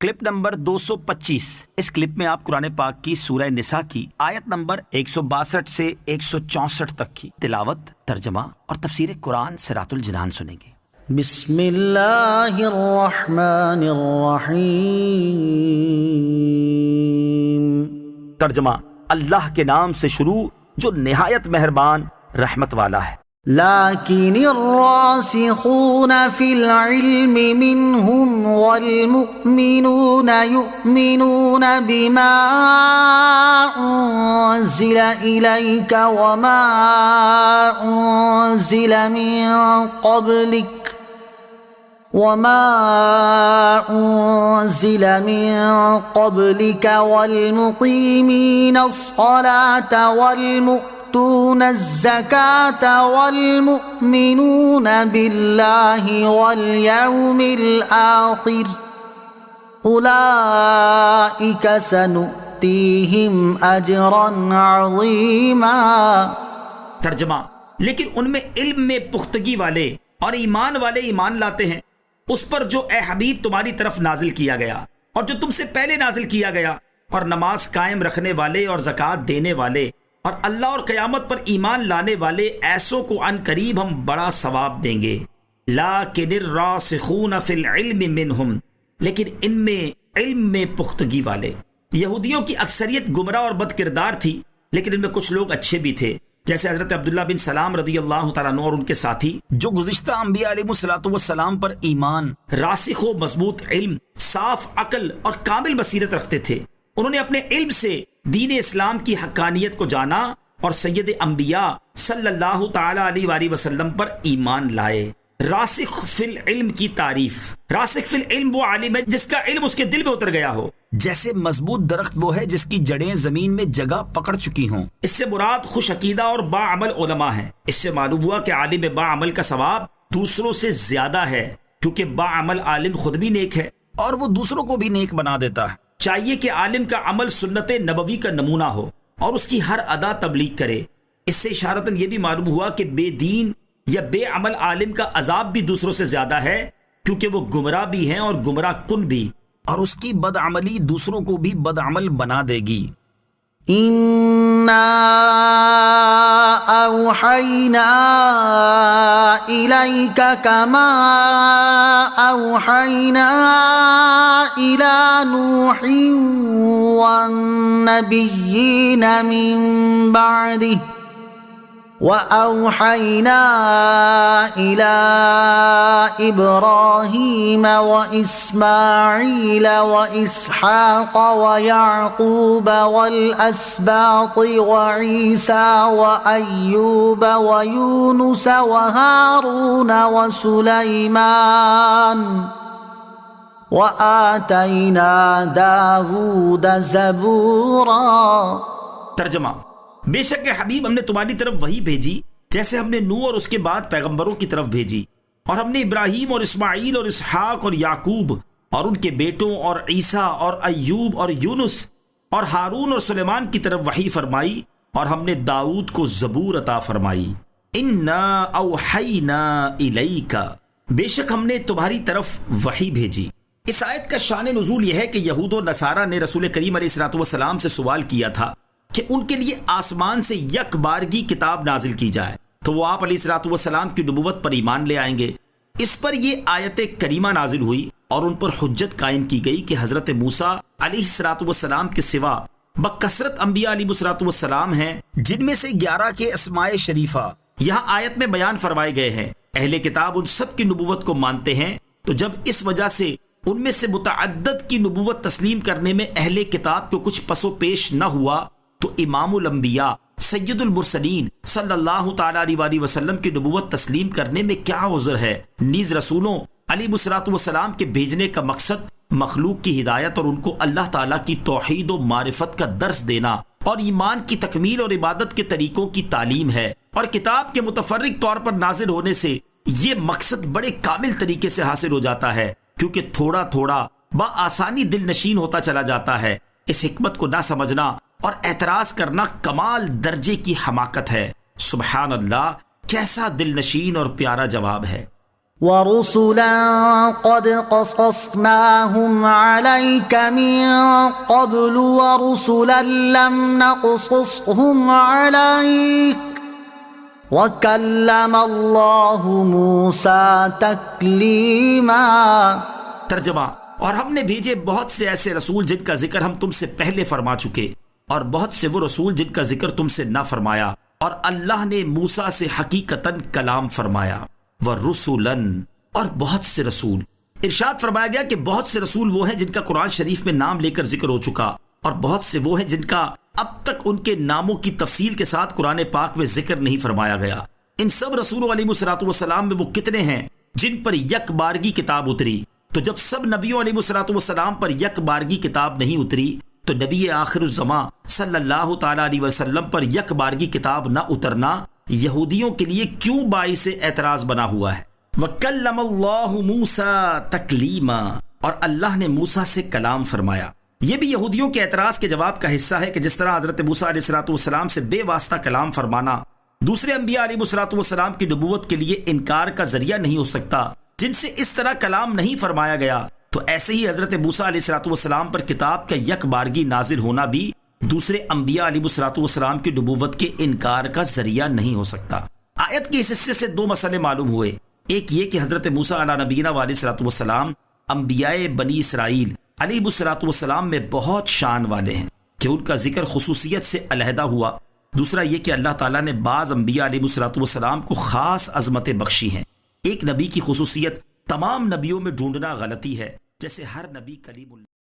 Clip number 225۔ اس clip میں آپ قرآن پاک کی سورہ نساء کی آیت نمبر 162 سے 164 تک کی تلاوت، ترجمہ اور تفسیر قرآن صراط الجنان سنیں گے۔ بسم اللہ الرحمن الرحیم۔ ترجمہ: اللہ کے نام سے شروع جو نہایت مہربان رحمت والا ہے۔ لیکن الراسخون فی العلم منهم والمؤمنون یؤمنون بما انزل الیک وما انزل من قبلک والمقیمین الصلاة والمؤتون الزکاة والمؤمنون باللہ والیوم الآخر اولئک سنؤتیہم اجرا عظیما۔ ترجمہ: لیکن ان میں علم میں پختگی والے اور ایمان والے ایمان لاتے ہیں اس پر جو اے حبیب تمہاری طرف نازل کیا گیا اور جو تم سے پہلے نازل کیا گیا، اور نماز قائم رکھنے والے اور زکوٰۃ دینے والے اور اللہ اور قیامت پر ایمان لانے والے، ایسوں کو عن قریب ہم بڑا ثواب دیں گے۔ لیکن الراسخون فی العلم منہم، لیکن ان میں علم میں پختگی والے۔ یہودیوں کی اکثریت گمراہ اور بد کردار تھی، لیکن ان میں کچھ لوگ اچھے بھی تھے، جیسے حضرت عبداللہ بن سلام رضی اللہ تعالیٰ عنہ اور ان کے ساتھی، جو گزشتہ انبیاء علیہ الصلوۃ والسلام پر ایمان، راسخ و مضبوط علم، صاف عقل اور کامل بصیرت رکھتے تھے۔ انہوں نے اپنے علم سے دین اسلام کی حقانیت کو جانا اور سید انبیاء صلی اللہ تعالیٰ علیہ وآلہ وسلم پر ایمان لائے۔ راسخ فی العلم کی تعریف: راسخ فی العلم وہ عالم ہے جس کا علم اس کے دل میں اتر گیا ہو، جیسے مضبوط درخت وہ ہے جس کی جڑیں زمین میں جگہ پکڑ چکی ہوں۔ اس سے مراد خوش عقیدہ اور باعمل علماء ہیں۔ اس سے معلوم ہوا کہ عالم باعمل کا ثواب دوسروں سے زیادہ ہے، کیونکہ باعمل عالم خود بھی نیک ہے اور وہ دوسروں کو بھی نیک بنا دیتا ہے۔ چاہیے کہ عالم کا عمل سنت نبوی کا نمونہ ہو اور اس کی ہر ادا تبلیغ کرے۔ اس سے اشارتاً یہ بھی معلوم ہوا کہ بے دین یا بے عمل عالم کا عذاب بھی دوسروں سے زیادہ ہے، کیونکہ وہ گمراہ بھی ہیں اور گمراہ کن بھی، اور اس کی بدعملی دوسروں کو بھی بدعمل بنا دے گی۔ اِنَّا أَوْحَيْنَا إِلَيْكَ كَمَا أَوْحَيْنَا إِلَى نُوحٍ وَالنَّبِيِّينَ مِن بَعْدِهِ وَأَوْحَيْنَا إِلَىٰ إِبْرَاهِيمَ وَإِسْمَاعِيلَ وَإِسْحَاقَ وَيَعْقُوبَ وَالْأَسْبَاطِ وَعِيسَىٰ وَأَيُّوبَ وَيُونُسَ وَهَارُونَ وَسُلَيْمَانَ وَآتَيْنَا دَاوُودَ زَبُورًا۔ ترجمہ: بے شک حبیب ہم نے تمہاری طرف وہی بھیجی جیسے ہم نے نوح اور اس کے بعد پیغمبروں کی طرف بھیجی، اور ہم نے ابراہیم اور اسماعیل اور اسحاق اور یعقوب اور ان کے بیٹوں اور عیسیٰ اور ایوب اور یونس اور ہارون اور سلیمان کی طرف وحی فرمائی، اور ہم نے داؤد کو زبور عطا فرمائی۔ انا اوحینا الیک، بے شک ہم نے تمہاری طرف وحی بھیجی۔ اس آیت کا شان نزول یہ ہے کہ یہود و نصارہ نے رسول کریم علیہ الصلوۃ والسلام سے سوال کیا تھا کہ ان کے لیے آسمان سے یک بارگی کتاب نازل کی جائے تو وہ آپ علیہ الصلوۃ والسلام کی نبوت پر ایمان لے آئیں گے۔ اس پر یہ آیت کریمہ نازل ہوئی اور ان پر حجت قائم کی گئی کہ حضرت موسیٰ علیہ الصلوۃ والسلام کے سوا بکثرت انبیاء علیہ الصلوۃ والسلام ہیں، جن میں سے 11 کے اسماء شریفہ یہاں آیت میں بیان فرمائے گئے ہیں۔ اہل کتاب ان سب کی نبوت کو مانتے ہیں، تو جب اس وجہ سے ان میں سے متعدد کی نبوت تسلیم کرنے میں اہل کتاب کو کچھ پس و پیش نہ ہوا، تو امام الانبیاء سید المرسلین صلی اللہ تعالیٰ علیہ وآلہ وسلم کی نبوت تسلیم کرنے میں کیا عذر ہے؟ نیز رسولوں علیہ الصلوۃ والسلام کے بھیجنے کا مقصد مخلوق کی ہدایت اور ان کو اللہ تعالیٰ کی توحید و معرفت کا درس دینا اور ایمان کی تکمیل اور عبادت کے طریقوں کی تعلیم ہے، اور کتاب کے متفرق طور پر نازل ہونے سے یہ مقصد بڑے کامل طریقے سے حاصل ہو جاتا ہے، کیونکہ تھوڑا تھوڑا بآسانی دل نشین ہوتا چلا جاتا ہے۔ اس حکمت کو نہ سمجھنا اور اعتراض کرنا کمال درجے کی حماقت ہے۔ سبحان اللہ، کیسا دل نشین اور پیارا جواب ہے۔ ورسلا قد قصصناهم عليك من قبل ورسلا لم نقصصهم عليك وكلم الله موسى تكليما۔ ترجمہ: اور ہم نے بھیجے بہت سے ایسے رسول جن کا ذکر ہم تم سے پہلے فرما چکے، اور بہت سے وہ رسول جن کا ذکر تم سے نہ فرمایا، اور اللہ نے موسیٰ سے حقیقتاً کلام فرمایا۔ وَرُسُلًا، اور بہت سے رسول۔ ارشاد فرمایا گیا کہ بہت سے رسول وہ ہیں جن کا قرآن شریف میں نام لے کر ذکر ہو چکا، اور بہت سے وہ ہیں جن کا اب تک ان کے ناموں کی تفصیل کے ساتھ قرآن پاک میں ذکر نہیں فرمایا گیا۔ ان سب رسولوں علیہ الصلوۃ والسلام میں وہ کتنے ہیں جن پر یک بارگی کتاب اتری؟ تو جب سب نبیوں علیہ الصلوۃ والسلام پر یک بارگی کتاب نہیں اتری تو نبی آخر الزماں صلی اللہ تعالی علیہ وسلم پر یک بارگی کتاب نہ اترنا یہودیوں کے لیے کیوں باعث اعتراض بنا ہوا ہے؟ وَكَلَّمَ اللَّهُ مُوسَىٰ تَكْلِيمًا، اور اللہ نے موسیٰ سے کلام فرمایا۔ یہ بھی یہودیوں کے اعتراض کے جواب کا حصہ ہے کہ جس طرح حضرت موسیٰ علیہ الصلوۃ والسلام سے بے واسطہ کلام فرمانا دوسرے انبیاء علیہ الصلوۃ والسلام کی نبوت کے لیے انکار کا ذریعہ نہیں ہو سکتا، جن سے اس طرح کلام نہیں فرمایا گیا، تو ایسے ہی حضرت موسیٰ علیہ الصلوۃ والسلام پر کتاب کا یک بارگی نازل ہونا بھی دوسرے انبیاء علیہ الصلوۃ والسلام کی نبوت کے انکار کا ذریعہ نہیں ہو سکتا۔ آیت کے اس حصے سے دو مسئلے معلوم ہوئے، ایک یہ کہ حضرت موسیٰ علیہ نبینا علیہ الصلوۃ والسلام انبیاء بنی اسرائیل علیہ الصلوۃ والسلام میں بہت شان والے ہیں کہ ان کا ذکر خصوصیت سے علیحدہ ہوا۔ دوسرا یہ کہ اللہ تعالیٰ نے بعض انبیاء علیہ الصلوۃ والسلام کو خاص عظمتیں بخشی ہیں۔ ایک نبی کی خصوصیت تمام نبیوں میں ڈھونڈنا غلطی ہے، جیسے ہر نبی کلیم اللہ